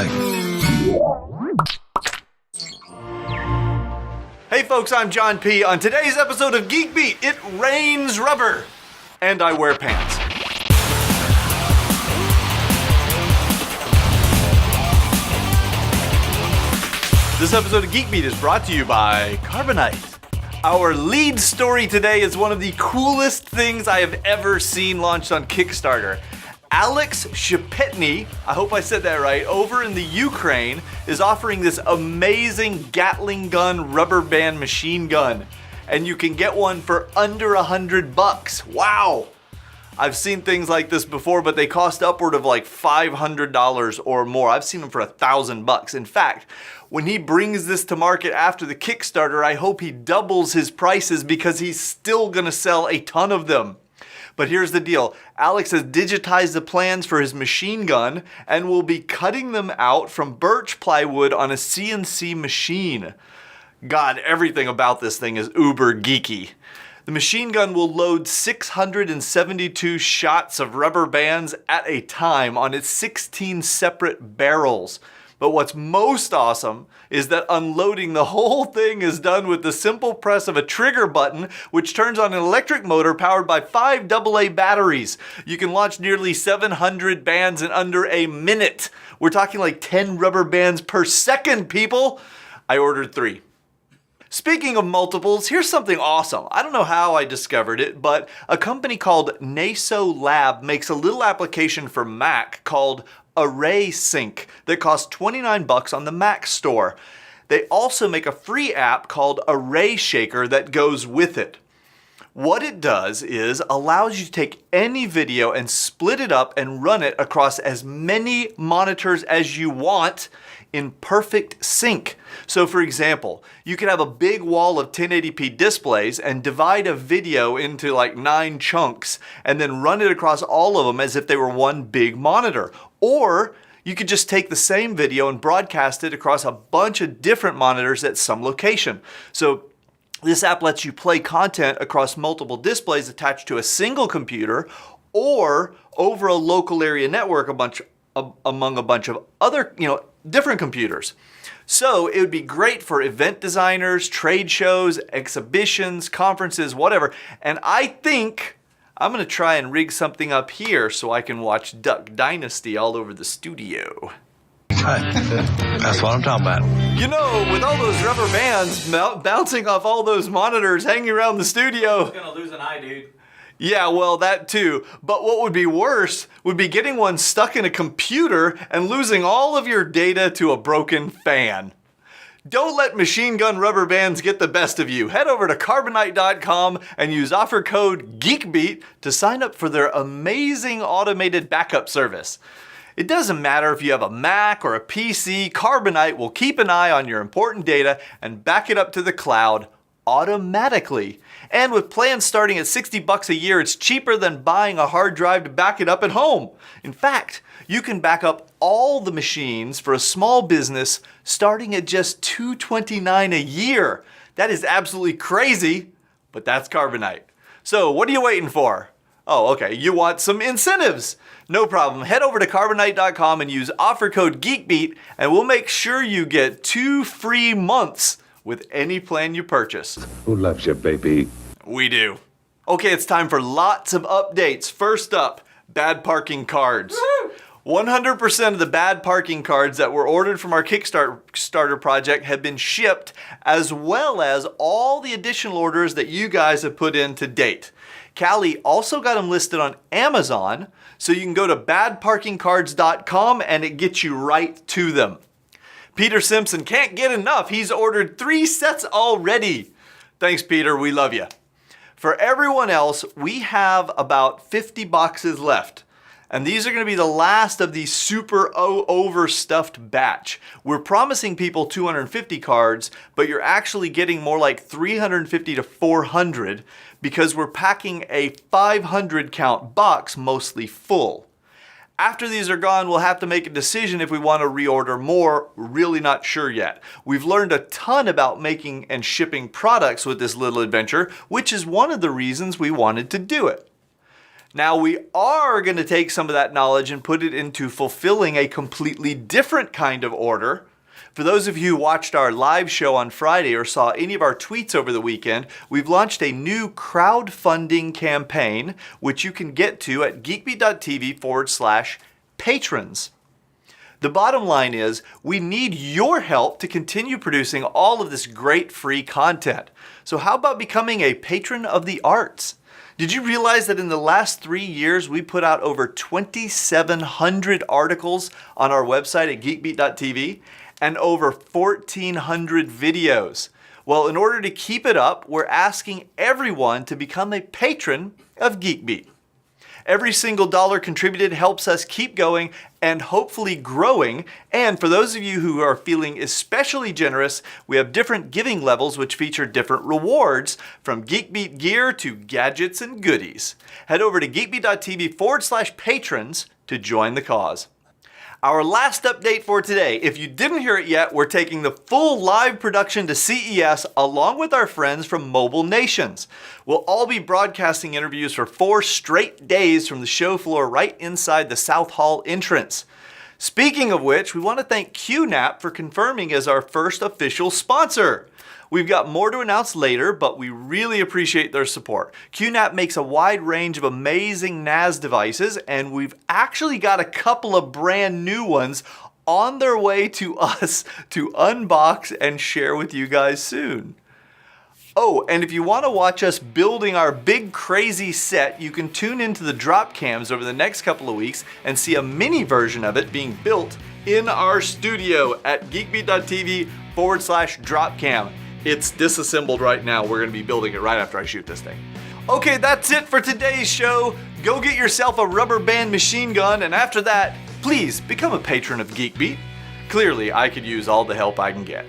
like. Hey folks, I'm John P. On today's episode of Geek Beat, it rains rubber, and I wear pants. This episode of Geek Beat is brought to you by Carbonite. Our lead story today is one of the coolest things I have ever seen launched on Kickstarter. Alex Shepetny, I hope I said that right, over in the Ukraine is offering this amazing Gatling gun rubber band machine gun. And you can get one for under $100. Wow! I've seen things like this before, but they cost upward of like $500 or more. I've seen them for $1,000. In fact, when he brings this to market after the Kickstarter, I hope he doubles his prices because he's still gonna sell a ton of them. But here's the deal. Alex has digitized the plans for his machine gun and will be cutting them out from birch plywood on a CNC machine. God, everything about this thing is uber geeky. The machine gun will load 672 shots of rubber bands at a time on its 16 separate barrels. But what's most awesome is that unloading the whole thing is done with the simple press of a trigger button, which turns on an electric motor powered by 5 AA batteries. You can launch nearly 700 bands in under a minute. We're talking like 10 rubber bands per second, people. I ordered 3. Speaking of multiples, here's something awesome. I don't know how I discovered it, but a company called Naso Lab makes a little application for Mac called Array Sync that costs $29 on the Mac store. They also make a free app called Array Shaker that goes with it. What it does is allows you to take any video and split it up and run it across as many monitors as you want in perfect sync. So for example, you could have a big wall of 1080p displays and divide a video into like 9 chunks and then run it across all of them as if they were one big monitor. Or you could just take the same video and broadcast it across a bunch of different monitors at some location. So this app lets you play content across multiple displays attached to a single computer or over a local area network among a bunch of other, different computers. So it would be great for event designers, trade shows, exhibitions, conferences, whatever. And I think I'm gonna try and rig something up here so I can watch Duck Dynasty all over the studio. That's what I'm talking about. With all those rubber bands bouncing off all those monitors hanging around the studio. I'm gonna lose an eye, dude. Yeah, well, that too. But what would be worse would be getting one stuck in a computer and losing all of your data to a broken fan. Don't let machine gun rubber bands get the best of you. Head over to carbonite.com and use offer code GeekBeat to sign up for their amazing automated backup service. It doesn't matter if you have a Mac or a PC, Carbonite will keep an eye on your important data and back it up to the cloud automatically. And with plans starting at $60 a year, it's cheaper than buying a hard drive to back it up at home. In fact, you can back up all the machines for a small business starting at just $229 a year. That is absolutely crazy, but that's Carbonite. So what are you waiting for? Oh, okay, you want some incentives. No problem. Head over to carbonite.com and use offer code GeekBeat and we'll make sure you get 2 free months with any plan you purchase. Who loves you, baby? We do. Okay, it's time for lots of updates. First up, bad parking cards. 100% of the bad parking cards that were ordered from our Kickstarter project have been shipped, as well as all the additional orders that you guys have put in to date. Callie also got them listed on Amazon, so you can go to badparkingcards.com and it gets you right to them. Peter Simpson can't get enough. He's ordered 3 sets already. Thanks, Peter. We love you. For everyone else, we have about 50 boxes left. And these are going to be the last of the super overstuffed batch. We're promising people 250 cards, but you're actually getting more like 350 to 400 because we're packing a 500 count box mostly full. After these are gone, we'll have to make a decision if we want to reorder more. We're really not sure yet. We've learned a ton about making and shipping products with this little adventure, which is one of the reasons we wanted to do it. Now we are going to take some of that knowledge and put it into fulfilling a completely different kind of order. For those of you who watched our live show on Friday or saw any of our tweets over the weekend, we've launched a new crowdfunding campaign, which you can get to at geekbeat.tv/patrons. The bottom line is we need your help to continue producing all of this great free content. So how about becoming a patron of the arts? Did you realize that in the last 3 years, we put out over 2,700 articles on our website at geekbeat.tv and over 1,400 videos? Well, in order to keep it up, we're asking everyone to become a patron of GeekBeat. Every single dollar contributed helps us keep going and hopefully growing. And for those of you who are feeling especially generous, we have different giving levels which feature different rewards, from GeekBeat gear to gadgets and goodies. Head over to geekbeat.tv/patrons to join the cause. Our last update for today, if you didn't hear it yet, we're taking the full live production to CES along with our friends from Mobile Nations. We'll all be broadcasting interviews for 4 straight days from the show floor right inside the South Hall entrance. Speaking of which, we want to thank QNAP for confirming as our first official sponsor. We've got more to announce later, but we really appreciate their support. QNAP makes a wide range of amazing NAS devices, and we've actually got a couple of brand new ones on their way to us to unbox and share with you guys soon. Oh, and if you want to watch us building our big crazy set, you can tune into the drop cams over the next couple of weeks and see a mini version of it being built in our studio at geekbeat.tv/dropcam. It's disassembled right now. We're going to be building it right after I shoot this thing. Okay, that's it for today's show. Go get yourself a rubber band machine gun, and after that, please become a patron of GeekBeat. Clearly, I could use all the help I can get.